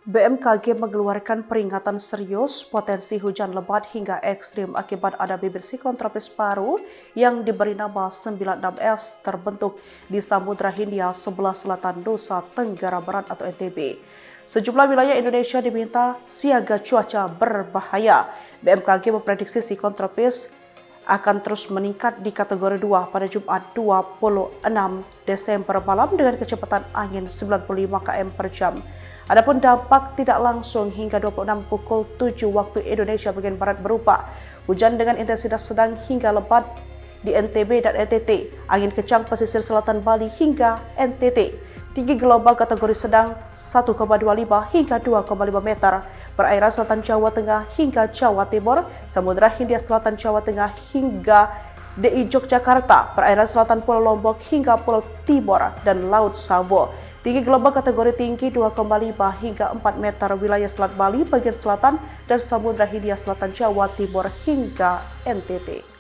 BMKG mengeluarkan peringatan serius potensi hujan lebat hingga ekstrim akibat ada bibir siklon tropis baru yang diberi nama 96S terbentuk di Samudra Hindia sebelah selatan Nusa Tenggara Barat atau NTB. Sejumlah wilayah Indonesia diminta siaga cuaca berbahaya. BMKG memprediksi siklon tropis akan terus meningkat di kategori 2 pada Jumat 26 Desember malam dengan kecepatan angin 95 km per jam. Adapun dampak tidak langsung hingga 26 pukul 7 waktu Indonesia bagian Barat berupa hujan dengan intensitas sedang hingga lebat di NTB dan NTT, angin kencang pesisir selatan Bali hingga NTT, tinggi gelombang kategori sedang 1,25 hingga 2,5 meter, perairan selatan Jawa Tengah hingga Jawa Timur, Samudra Hindia Selatan Jawa Tengah hingga DI Yogyakarta, perairan selatan Pulau Lombok hingga Pulau Timur dan Laut Sabo. Tinggi gelombang kategori tinggi 2,5 hingga 4 meter wilayah Selat Bali bagian selatan dan Samudra Hindia Selatan Jawa Timur hingga NTT.